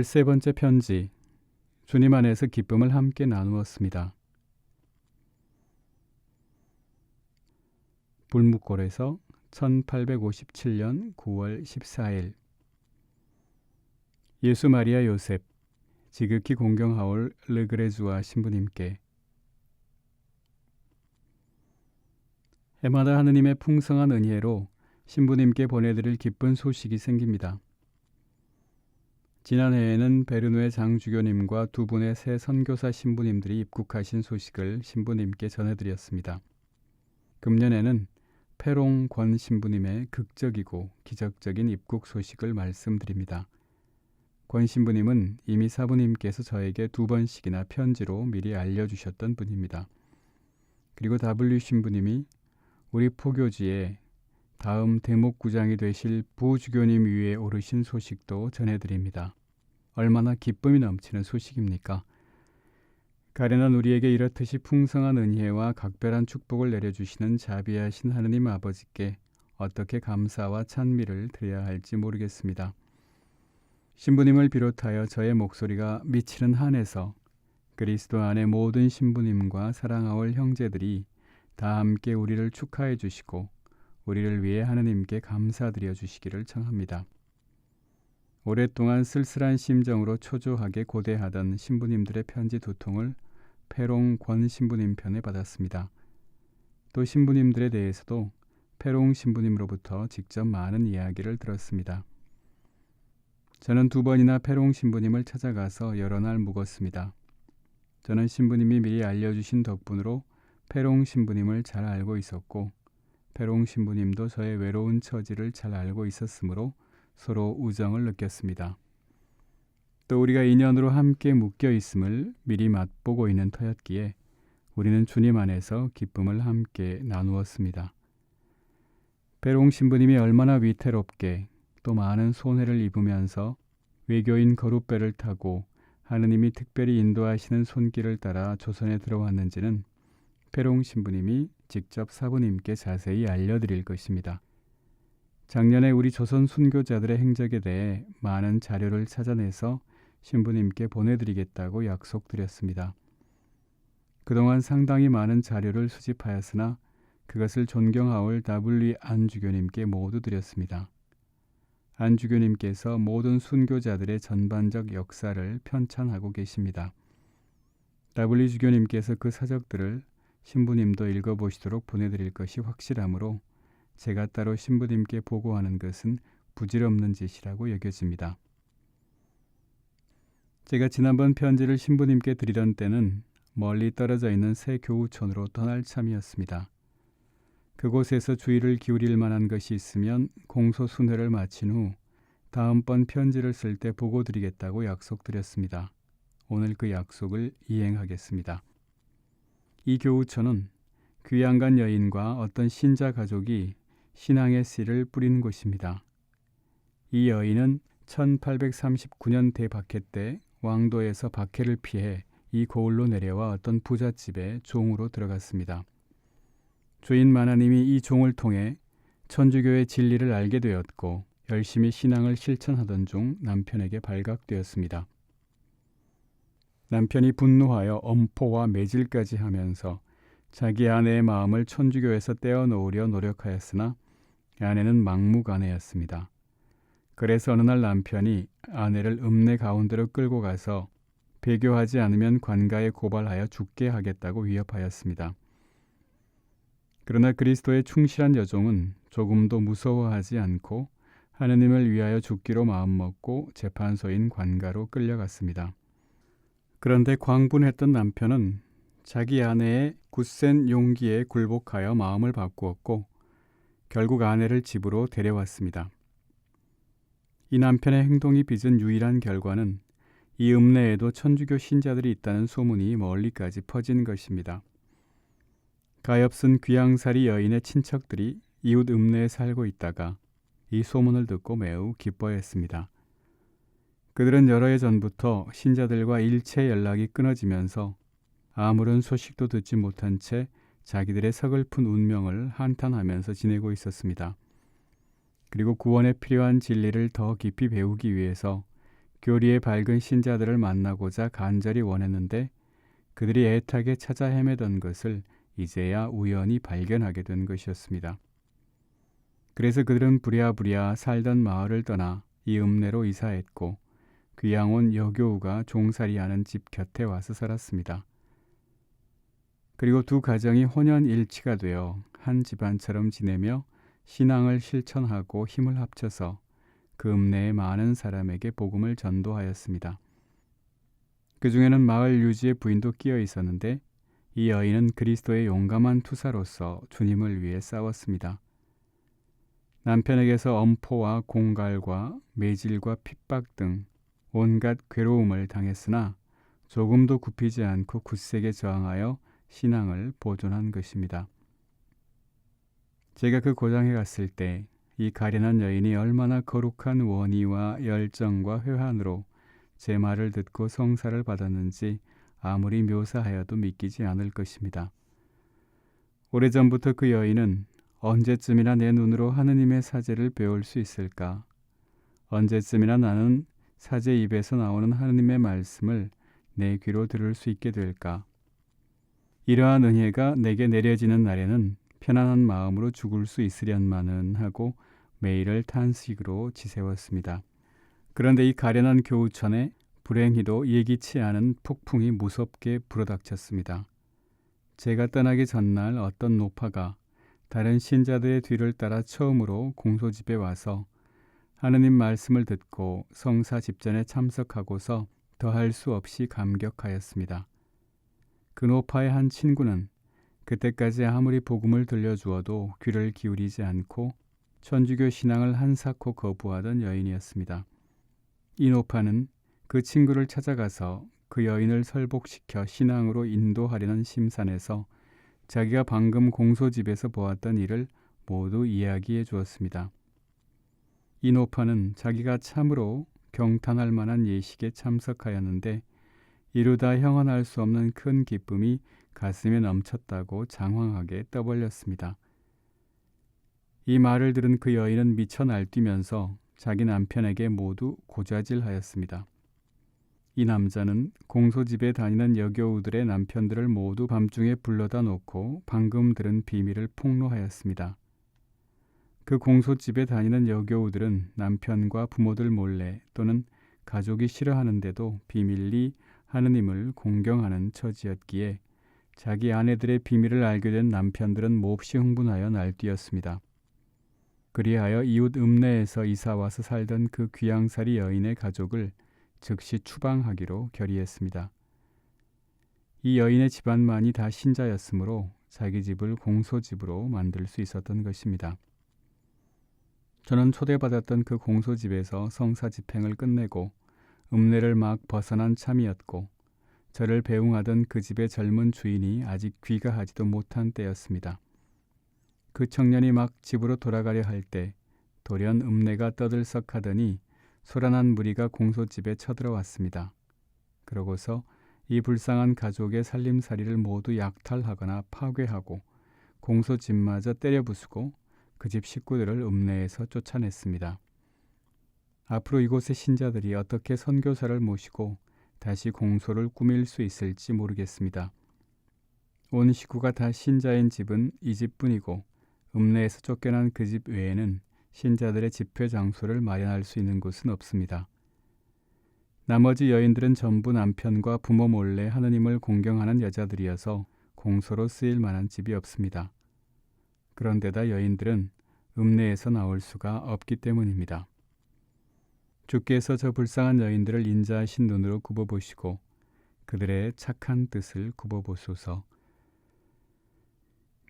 13번째 편지, 주님 안에서 기쁨을 함께 나누었습니다. 불묵골에서 1857년 9월 14일 예수 마리아 요셉, 지극히 공경하올 르그레주아 신부님께 해마다 하느님의 풍성한 은혜로 신부님께 보내드릴 기쁜 소식이 생깁니다. 지난해에는 베르누의 장주교님과 두 분의 새 선교사 신부님들이 입국하신 소식을 신부님께 전해드렸습니다. 금년에는 페롱 권 신부님의 극적이고 기적적인 입국 소식을 말씀드립니다. 권 신부님은 이미 사부님께서 저에게 2번씩이나 편지로 미리 알려주셨던 분입니다. 그리고 W 신부님이 우리 포교지에 다음 대목구장이 되실 부주교님 위에 오르신 소식도 전해드립니다. 얼마나 기쁨이 넘치는 소식입니까? 가련한 우리에게 이렇듯이 풍성한 은혜와 각별한 축복을 내려주시는 자비하신 하느님 아버지께 어떻게 감사와 찬미를 드려야 할지 모르겠습니다. 신부님을 비롯하여 저의 목소리가 미치는 한에서 그리스도 안의 모든 신부님과 사랑하올 형제들이 다 함께 우리를 축하해 주시고 우리를 위해 하느님께 감사드려 주시기를 청합니다. 오랫동안 쓸쓸한 심정으로 초조하게 고대하던 신부님들의 편지 2통을 페롱 권 신부님 편에 받았습니다. 또 신부님들에 대해서도 페롱 신부님으로부터 직접 많은 이야기를 들었습니다. 저는 2번이나 페롱 신부님을 찾아가서 여러 날 묵었습니다. 저는 신부님이 미리 알려주신 덕분으로 페롱 신부님을 잘 알고 있었고 페롱 신부님도 저의 외로운 처지를 잘 알고 있었으므로 서로 우정을 느꼈습니다. 또 우리가 인연으로 함께 묶여 있음을 미리 맛보고 있는 터였기에 우리는 주님 안에서 기쁨을 함께 나누었습니다. 페롱 신부님이 얼마나 위태롭게 또 많은 손해를 입으면서 외교인 거룻배를 타고 하느님이 특별히 인도하시는 손길을 따라 조선에 들어왔는지는 페롱 신부님이 직접 사부님께 자세히 알려드릴 것입니다. 작년에 우리 조선 순교자들의 행적에 대해 많은 자료를 찾아내서 신부님께 보내드리겠다고 약속드렸습니다. 그동안 상당히 많은 자료를 수집하였으나 그것을 존경하올 W 안주교님께 모두 드렸습니다. 안주교님께서 모든 순교자들의 전반적 역사를 편찬하고 계십니다. W 주교님께서 그 사적들을 신부님도 읽어보시도록 보내드릴 것이 확실하므로 제가 따로 신부님께 보고하는 것은 부질없는 짓이라고 여겨집니다. 제가 지난번 편지를 신부님께 드리던 때는 멀리 떨어져 있는 새 교우촌으로 떠날 참이었습니다. 그곳에서 주의를 기울일 만한 것이 있으면 공소순회를 마친 후 다음번 편지를 쓸 때 보고 드리겠다고 약속드렸습니다. 오늘 그 약속을 이행하겠습니다. 이 교우촌은 귀양간 여인과 어떤 신자 가족이 신앙의 씨를 뿌리는 곳입니다. 이 여인은 1839년 대박해 때 왕도에서 박해를 피해 이 고을로 내려와 어떤 부잣집에 종으로 들어갔습니다. 주인 마나님이 이 종을 통해 천주교의 진리를 알게 되었고 열심히 신앙을 실천하던 중 남편에게 발각되었습니다. 남편이 분노하여 엄포와 매질까지 하면서 자기 아내의 마음을 천주교에서 떼어놓으려 노력하였으나 아내는 막무가내였습니다. 그래서 어느 날 남편이 아내를 읍내 가운데로 끌고 가서 배교하지 않으면 관가에 고발하여 죽게 하겠다고 위협하였습니다. 그러나 그리스도의 충실한 여종은 조금도 무서워하지 않고 하느님을 위하여 죽기로 마음먹고 재판소인 관가로 끌려갔습니다. 그런데 광분했던 남편은 자기 아내의 굳센 용기에 굴복하여 마음을 바꾸었고 결국 아내를 집으로 데려왔습니다. 이 남편의 행동이 빚은 유일한 결과는 이 읍내에도 천주교 신자들이 있다는 소문이 멀리까지 퍼진 것입니다. 가엾은 귀양살이 여인의 친척들이 이웃 읍내에 살고 있다가 이 소문을 듣고 매우 기뻐했습니다. 그들은 여러 해 전부터 신자들과 일체 연락이 끊어지면서 아무런 소식도 듣지 못한 채 자기들의 서글픈 운명을 한탄하면서 지내고 있었습니다. 그리고 구원에 필요한 진리를 더 깊이 배우기 위해서 교리의 밝은 신자들을 만나고자 간절히 원했는데 그들이 애타게 찾아 헤매던 것을 이제야 우연히 발견하게 된 것이었습니다. 그래서 그들은 부랴부랴 살던 마을을 떠나 이 읍내로 이사했고 귀양 온 여교우가 종살이하는 집 곁에 와서 살았습니다. 그리고 두 가정이 혼연일치가 되어 한 집안처럼 지내며 신앙을 실천하고 힘을 합쳐서 그 읍내의 많은 사람에게 복음을 전도하였습니다. 그 중에는 마을 유지의 부인도 끼어 있었는데 이 여인은 그리스도의 용감한 투사로서 주님을 위해 싸웠습니다. 남편에게서 엄포와 공갈과 매질과 핍박 등 온갖 괴로움을 당했으나 조금도 굽히지 않고 굳세게 저항하여 신앙을 보존한 것입니다. 제가 그 고장에 갔을 때 이 가련한 여인이 얼마나 거룩한 원의와 열정과 회한으로 제 말을 듣고 성사를 받았는지 아무리 묘사하여도 믿기지 않을 것입니다. 오래전부터 그 여인은 언제쯤이나 내 눈으로 하느님의 사제를 배울 수 있을까? 언제쯤이나 나는 사제 입에서 나오는 하느님의 말씀을 내 귀로 들을 수 있게 될까? 이러한 은혜가 내게 내려지는 날에는 편안한 마음으로 죽을 수 있으련마는 하고 매일을 탄식으로 지새웠습니다. 그런데 이 가련한 교우촌에 불행히도 예기치 않은 폭풍이 무섭게 불어닥쳤습니다. 제가 떠나기 전날 어떤 노파가 다른 신자들의 뒤를 따라 처음으로 공소집에 와서 하느님 말씀을 듣고 성사 집전에 참석하고서 더할 수 없이 감격하였습니다. 그 노파의 한 친구는 그때까지 아무리 복음을 들려주어도 귀를 기울이지 않고 천주교 신앙을 한사코 거부하던 여인이었습니다. 이 노파는 그 친구를 찾아가서 그 여인을 설복시켜 신앙으로 인도하려는 심산에서 자기가 방금 공소집에서 보았던 일을 모두 이야기해 주었습니다. 이 노파는 자기가 참으로 경탄할 만한 예식에 참석하였는데 이루다 형언할 수 없는 큰 기쁨이 가슴에 넘쳤다고 장황하게 떠벌렸습니다. 이 말을 들은 그 여인은 미쳐 날뛰면서 자기 남편에게 모두 고자질하였습니다. 이 남자는 공소집에 다니는 여교우들의 남편들을 모두 밤중에 불러다 놓고 방금 들은 비밀을 폭로하였습니다. 그 공소집에 다니는 여교우들은 남편과 부모들 몰래 또는 가족이 싫어하는데도 비밀리 하느님을 공경하는 처지였기에 자기 아내들의 비밀을 알게 된 남편들은 몹시 흥분하여 날뛰었습니다. 그리하여 이웃 읍내에서 이사와서 살던 그 귀양살이 여인의 가족을 즉시 추방하기로 결의했습니다. 이 여인의 집안만이 다 신자였으므로 자기 집을 공소집으로 만들 수 있었던 것입니다. 저는 초대받았던 그 공소집에서 성사 집행을 끝내고 읍내를 막 벗어난 참이었고 저를 배웅하던 그 집의 젊은 주인이 아직 귀가하지도 못한 때였습니다. 그 청년이 막 집으로 돌아가려 할 때 돌연 읍내가 떠들썩하더니 소란한 무리가 공소집에 쳐들어왔습니다. 그러고서 이 불쌍한 가족의 살림살이를 모두 약탈하거나 파괴하고 공소집마저 때려부수고 그 집 식구들을 읍내에서 쫓아냈습니다. 앞으로 이곳의 신자들이 어떻게 선교사를 모시고 다시 공소를 꾸밀 수 있을지 모르겠습니다. 온 식구가 다 신자인 집은 이 집뿐이고 읍내에서 쫓겨난 그 집 외에는 신자들의 집회 장소를 마련할 수 있는 곳은 없습니다. 나머지 여인들은 전부 남편과 부모 몰래 하느님을 공경하는 여자들이어서 공소로 쓰일 만한 집이 없습니다. 그런데다 여인들은 읍내에서 나올 수가 없기 때문입니다. 주께서 저 불쌍한 여인들을 인자하신 눈으로 굽어보시고 그들의 착한 뜻을 굽어보소서.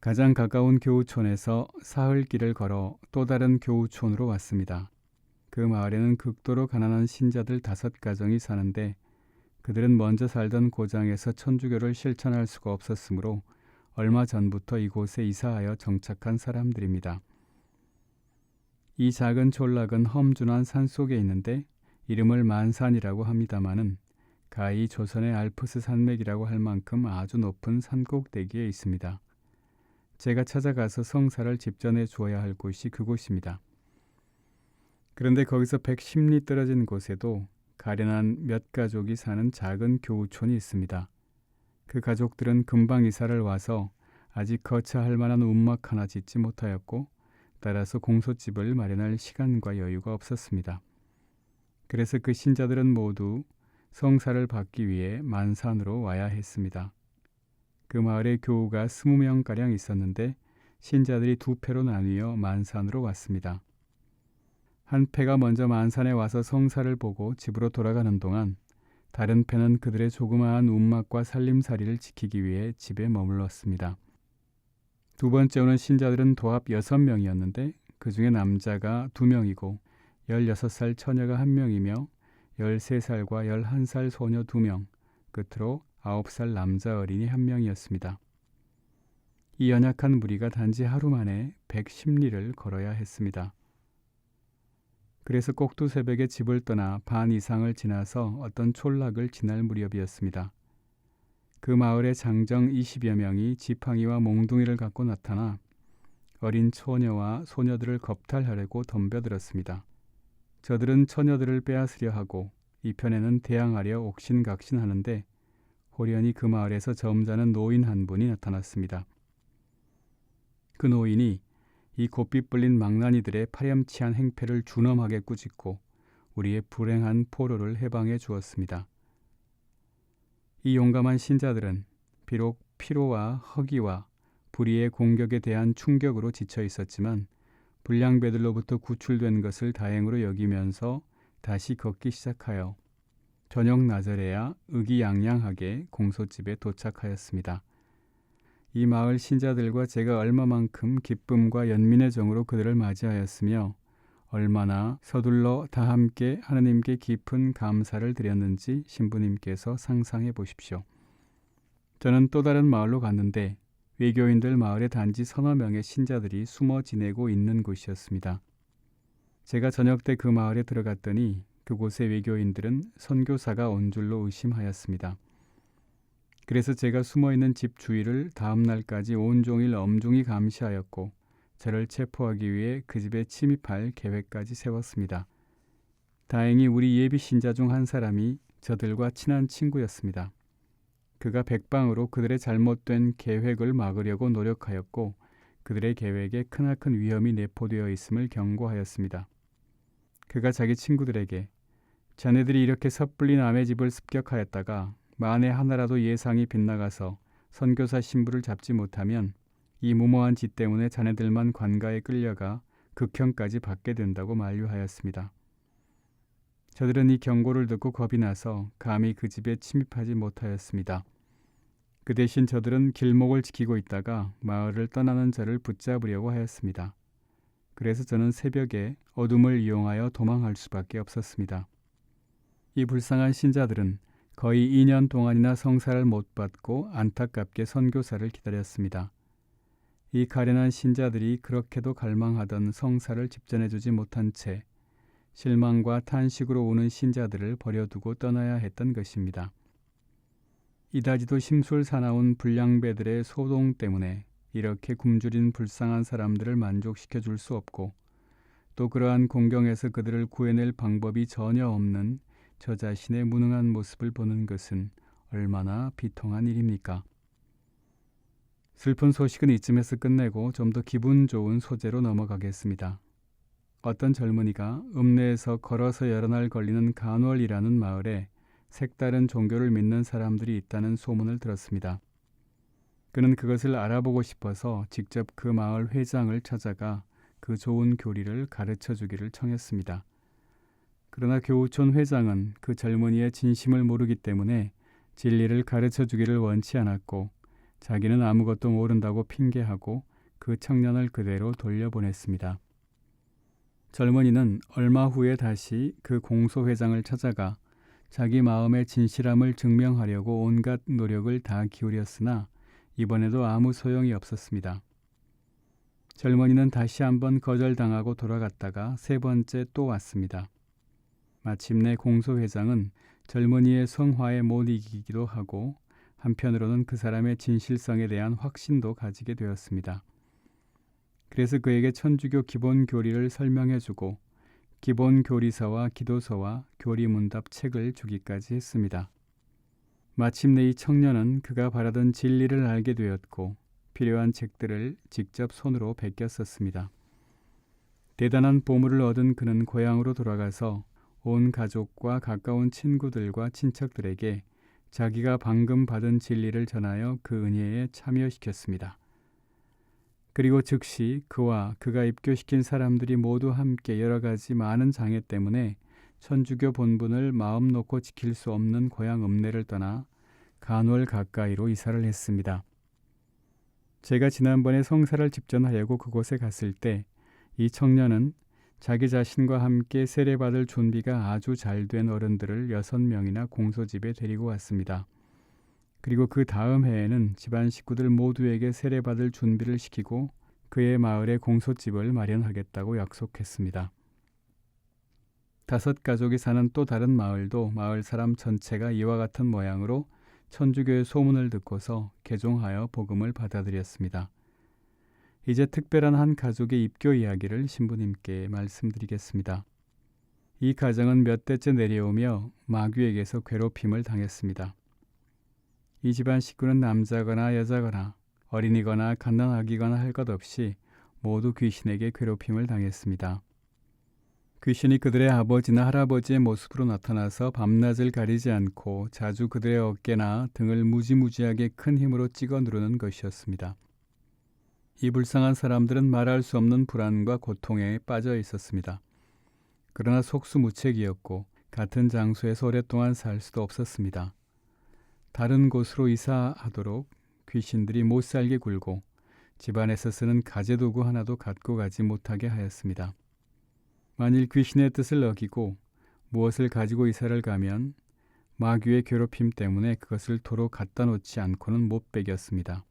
가장 가까운 교우촌에서 사흘 길을 걸어 또 다른 교우촌으로 왔습니다. 그 마을에는 극도로 가난한 신자들 5가정이 사는데 그들은 먼저 살던 고장에서 천주교를 실천할 수가 없었으므로 얼마 전부터 이곳에 이사하여 정착한 사람들입니다. 이 작은 촌락은 험준한 산속에 있는데 이름을 만산이라고 합니다마는 가히 조선의 알프스 산맥이라고 할 만큼 아주 높은 산꼭대기에 있습니다. 제가 찾아가서 성사를 집전해 주어야 할 곳이 그곳입니다. 그런데 거기서 110리 떨어진 곳에도 가련한 몇 가족이 사는 작은 교우촌이 있습니다. 그 가족들은 금방 이사를 와서 아직 거처할 만한 움막 하나 짓지 못하였고 따라서 공소집을 마련할 시간과 여유가 없었습니다. 그래서 그 신자들은 모두 성사를 받기 위해 만산으로 와야 했습니다. 그 마을에 교우가 20명가량 있었는데 신자들이 두 패로 나뉘어 만산으로 왔습니다. 한 패가 먼저 만산에 와서 성사를 보고 집으로 돌아가는 동안 다른 패는 그들의 조그마한 움막과 살림살이를 지키기 위해 집에 머물렀습니다. 두 번째 오는 신자들은 도합 6명이었는데 그 중에 남자가 2명이고 16살 처녀가 1명이며 13살과 11살 소녀 2명, 끝으로 9살 남자 어린이 1명이었습니다. 이 연약한 무리가 단지 하루 만에 110리를 걸어야 했습니다. 그래서 꼭두 새벽에 집을 떠나 반 이상을 지나서 어떤 촌락을 지날 무렵이었습니다. 그 마을의 장정 20여 명이 지팡이와 몽둥이를 갖고 나타나 어린 처녀와 소녀들을 겁탈하려고 덤벼들었습니다. 저들은 처녀들을 빼앗으려 하고 이편에는 대항하려 옥신각신하는데 호련히 그 마을에서 점잖은 노인 한 분이 나타났습니다. 그 노인이 이 곱빗 불린 망나니들의 파렴치한 행패를 준엄하게 꾸짖고 우리의 불행한 포로를 해방해 주었습니다. 이 용감한 신자들은 비록 피로와 허기와 불의의 공격에 대한 충격으로 지쳐 있었지만 불량배들로부터 구출된 것을 다행으로 여기면서 다시 걷기 시작하여 저녁 나절에야 의기양양하게 공소집에 도착하였습니다. 이 마을 신자들과 제가 얼마만큼 기쁨과 연민의 정으로 그들을 맞이하였으며 얼마나 서둘러 다 함께 하느님께 깊은 감사를 드렸는지 신부님께서 상상해 보십시오. 저는 또 다른 마을로 갔는데 외교인들 마을에 단지 서너 명의 신자들이 숨어 지내고 있는 곳이었습니다. 제가 저녁 때 그 마을에 들어갔더니 그곳의 외교인들은 선교사가 온 줄로 의심하였습니다. 그래서 제가 숨어있는 집 주위를 다음 날까지 온종일 엄중히 감시하였고 저를 체포하기 위해 그 집에 침입할 계획까지 세웠습니다. 다행히 우리 예비 신자 중 한 사람이 저들과 친한 친구였습니다. 그가 백방으로 그들의 잘못된 계획을 막으려고 노력하였고 그들의 계획에 크나큰 위험이 내포되어 있음을 경고하였습니다. 그가 자기 친구들에게 자네들이 이렇게 섣불리 남의 집을 습격하였다가 만에 하나라도 예상이 빗나가서 선교사 신부를 잡지 못하면 이 무모한 짓 때문에 자네들만 관가에 끌려가 극형까지 받게 된다고 만류하였습니다. 저들은 이 경고를 듣고 겁이 나서 감히 그 집에 침입하지 못하였습니다. 그 대신 저들은 길목을 지키고 있다가 마을을 떠나는 저를 붙잡으려고 하였습니다. 그래서 저는 새벽에 어둠을 이용하여 도망할 수밖에 없었습니다. 이 불쌍한 신자들은 거의 2년 동안이나 성사를 못 받고 안타깝게 선교사를 기다렸습니다. 이 가련한 신자들이 그렇게도 갈망하던 성사를 집전해주지 못한 채 실망과 탄식으로 오는 신자들을 버려두고 떠나야 했던 것입니다. 이다지도 심술사나운 불량배들의 소동 때문에 이렇게 굶주린 불쌍한 사람들을 만족시켜 줄 수 없고 또 그러한 공경에서 그들을 구해낼 방법이 전혀 없는 저 자신의 무능한 모습을 보는 것은 얼마나 비통한 일입니까? 슬픈 소식은 이쯤에서 끝내고 좀 더 기분 좋은 소재로 넘어가겠습니다. 어떤 젊은이가 읍내에서 걸어서 여러 날 걸리는 간월이라는 마을에 색다른 종교를 믿는 사람들이 있다는 소문을 들었습니다. 그는 그것을 알아보고 싶어서 직접 그 마을 회장을 찾아가 그 좋은 교리를 가르쳐 주기를 청했습니다. 그러나 교우촌 회장은 그 젊은이의 진심을 모르기 때문에 진리를 가르쳐 주기를 원치 않았고 자기는 아무것도 모른다고 핑계하고 그 청년을 그대로 돌려보냈습니다. 젊은이는 얼마 후에 다시 그 공소회장을 찾아가 자기 마음의 진실함을 증명하려고 온갖 노력을 다 기울였으나 이번에도 아무 소용이 없었습니다. 젊은이는 다시 한번 거절당하고 돌아갔다가 세 번째 또 왔습니다. 마침내 공소회장은 젊은이의 성화에 못 이기기도 하고 한편으로는 그 사람의 진실성에 대한 확신도 가지게 되었습니다. 그래서 그에게 천주교 기본 교리를 설명해주고 기본 교리서와 기도서와 교리문답 책을 주기까지 했습니다. 마침내 이 청년은 그가 바라던 진리를 알게 되었고 필요한 책들을 직접 손으로 베꼈었습니다. 대단한 보물을 얻은 그는 고향으로 돌아가서 온 가족과 가까운 친구들과 친척들에게 자기가 방금 받은 진리를 전하여 그 은혜에 참여시켰습니다. 그리고 즉시 그와 그가 입교시킨 사람들이 모두 함께 여러 가지 많은 장애 때문에 천주교 본분을 마음 놓고 지킬 수 없는 고향 읍내를 떠나 간월 가까이로 이사를 했습니다. 제가 지난번에 성사를 집전하려고 그곳에 갔을 때 이 청년은 자기 자신과 함께 세례받을 준비가 아주 잘 된 어른들을 6명이나 공소집에 데리고 왔습니다. 그리고 그 다음 해에는 집안 식구들 모두에게 세례받을 준비를 시키고 그의 마을에 공소집을 마련하겠다고 약속했습니다. 5 가족이 사는 또 다른 마을도 마을 사람 전체가 이와 같은 모양으로 천주교의 소문을 듣고서 개종하여 복음을 받아들였습니다. 이제 특별한 한 가족의 입교 이야기를 신부님께 말씀드리겠습니다. 이 가정은 몇 대째 내려오며 마귀에게서 괴롭힘을 당했습니다. 이 집안 식구는 남자거나 여자거나 어린이거나 갓난아기거나 할 것 없이 모두 귀신에게 괴롭힘을 당했습니다. 귀신이 그들의 아버지나 할아버지의 모습으로 나타나서 밤낮을 가리지 않고 자주 그들의 어깨나 등을 무지무지하게 큰 힘으로 찍어 누르는 것이었습니다. 이 불쌍한 사람들은 말할 수 없는 불안과 고통에 빠져 있었습니다. 그러나 속수무책이었고 같은 장소에서 오랫동안 살 수도 없었습니다. 다른 곳으로 이사하도록 귀신들이 못살게 굴고 집안에서 쓰는 가재도구 하나도 갖고 가지 못하게 하였습니다. 만일 귀신의 뜻을 어기고 무엇을 가지고 이사를 가면 마귀의 괴롭힘 때문에 그것을 도로 갖다 놓지 않고는 못 베겼습니다.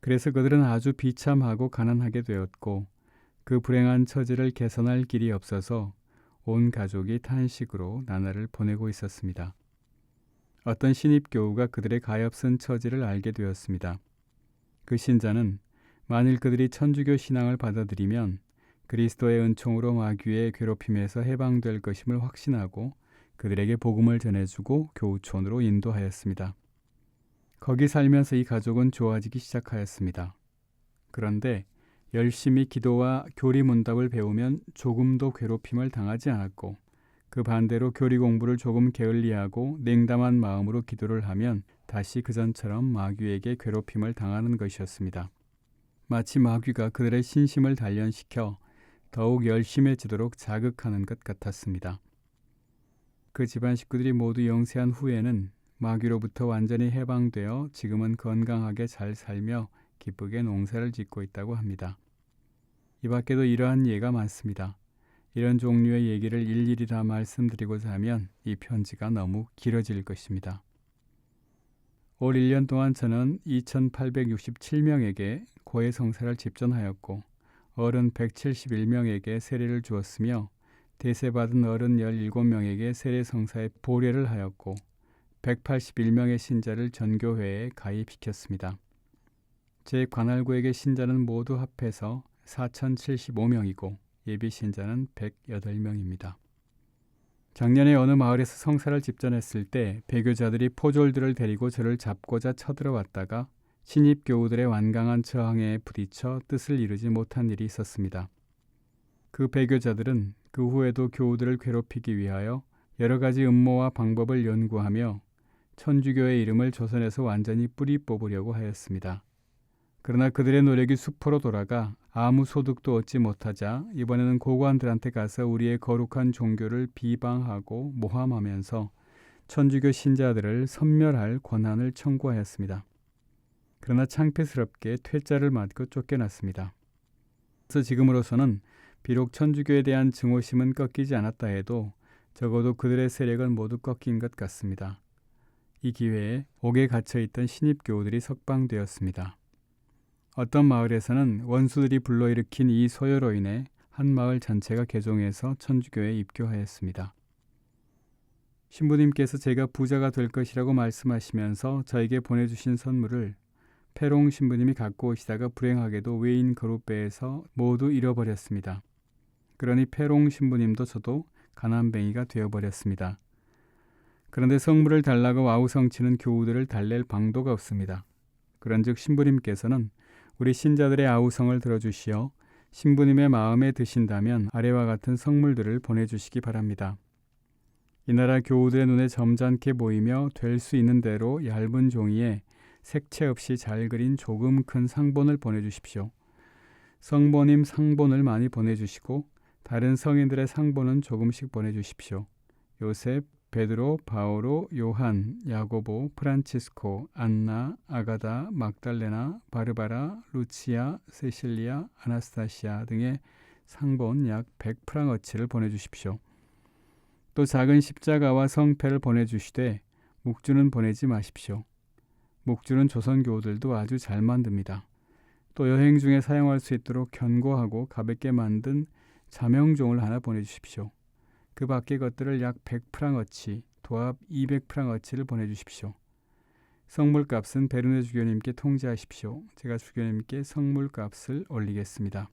그래서 그들은 아주 비참하고 가난하게 되었고 그 불행한 처지를 개선할 길이 없어서 온 가족이 탄식으로 나날을 보내고 있었습니다. 어떤 신입교우가 그들의 가엾은 처지를 알게 되었습니다. 그 신자는 만일 그들이 천주교 신앙을 받아들이면 그리스도의 은총으로 마귀의 괴롭힘에서 해방될 것임을 확신하고 그들에게 복음을 전해주고 교우촌으로 인도하였습니다. 거기 살면서 이 가족은 좋아지기 시작하였습니다. 그런데 열심히 기도와 교리 문답을 배우면 조금도 괴롭힘을 당하지 않았고 그 반대로 교리 공부를 조금 게을리하고 냉담한 마음으로 기도를 하면 다시 그전처럼 마귀에게 괴롭힘을 당하는 것이었습니다. 마치 마귀가 그들의 신심을 단련시켜 더욱 열심해지도록 자극하는 것 같았습니다. 그 집안 식구들이 모두 영세한 후에는 마귀로부터 완전히 해방되어 지금은 건강하게 잘 살며 기쁘게 농사를 짓고 있다고 합니다. 이 밖에도 이러한 예가 많습니다. 이런 종류의 얘기를 일일이 다 말씀드리고자 하면 이 편지가 너무 길어질 것입니다. 올 1년 동안 저는 2,867명에게 고해 성사를 집전하였고 어른 171명에게 세례를 주었으며 대세받은 어른 17명에게 세례 성사의 보례를 하였고 181명의 신자를 전교회에 가입시켰습니다. 제 관할구역의 신자는 모두 합해서 4,075명이고 예비 신자는 108명입니다. 작년에 어느 마을에서 성사를 집전했을 때 배교자들이 포졸들을 데리고 저를 잡고자 쳐들어왔다가 신입 교우들의 완강한 저항에 부딪혀 뜻을 이루지 못한 일이 있었습니다. 그 배교자들은 그 후에도 교우들을 괴롭히기 위하여 여러 가지 음모와 방법을 연구하며 천주교의 이름을 조선에서 완전히 뿌리 뽑으려고 하였습니다. 그러나 그들의 노력이 수포로 돌아가 아무 소득도 얻지 못하자 이번에는 고관들한테 가서 우리의 거룩한 종교를 비방하고 모함하면서 천주교 신자들을 섬멸할 권한을 청구하였습니다. 그러나 창피스럽게 퇴짜를 맞고 쫓겨났습니다. 그래서 지금으로서는 비록 천주교에 대한 증오심은 꺾이지 않았다 해도 적어도 그들의 세력은 모두 꺾인 것 같습니다. 이 기회에 옥에 갇혀있던 신입교우들이 석방되었습니다. 어떤 마을에서는 원수들이 불러일으킨 이 소요로 인해 한 마을 전체가 개종해서 천주교에 입교하였습니다. 신부님께서 제가 부자가 될 것이라고 말씀하시면서 저에게 보내주신 선물을 페롱 신부님이 갖고 오시다가 불행하게도 외인 거룻배에서 모두 잃어버렸습니다. 그러니 페롱 신부님도 저도 가난뱅이가 되어버렸습니다. 그런데 성물을 달라고 아우성치는 교우들을 달랠 방도가 없습니다. 그런즉 신부님께서는 우리 신자들의 아우성을 들어주시어 신부님의 마음에 드신다면 아래와 같은 성물들을 보내주시기 바랍니다. 이 나라 교우들의 눈에 점잖게 보이며 될 수 있는 대로 얇은 종이에 색채 없이 잘 그린 조금 큰 상본을 보내주십시오. 성모님 상본을 많이 보내주시고 다른 성인들의 상본은 조금씩 보내주십시오. 요셉, 베드로, 바오로, 요한, 야고보, 프란치스코, 안나, 아가다, 막달레나, 바르바라, 루치아, 세실리아, 아나스타시아 등의 상본 약 100프랑어치를 보내주십시오. 또 작은 십자가와 성패를 보내주시되 묵주는 보내지 마십시오. 묵주는 조선 교우들도 아주 잘 만듭니다. 또 여행 중에 사용할 수 있도록 견고하고 가볍게 만든 자명종을 하나 보내주십시오. 그 밖의 것들을 약 100프랑어치, 도합 200프랑어치를 보내주십시오. 성물값은 베르네 주교님께 통지하십시오. 제가 주교님께 성물값을 올리겠습니다.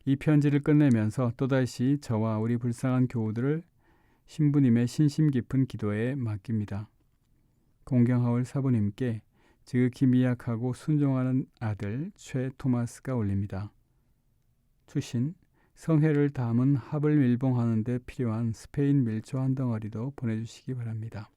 이 편지를 끝내면서 또다시 저와 우리 불쌍한 교우들을 신부님의 신심 깊은 기도에 맡깁니다. 공경하올 사부님께 지극히 미약하고 순종하는 아들 최 토마스가 올립니다. 추신 성회를 담은 합을 밀봉하는 데 필요한 스페인 밀조 한 덩어리도 보내주시기 바랍니다.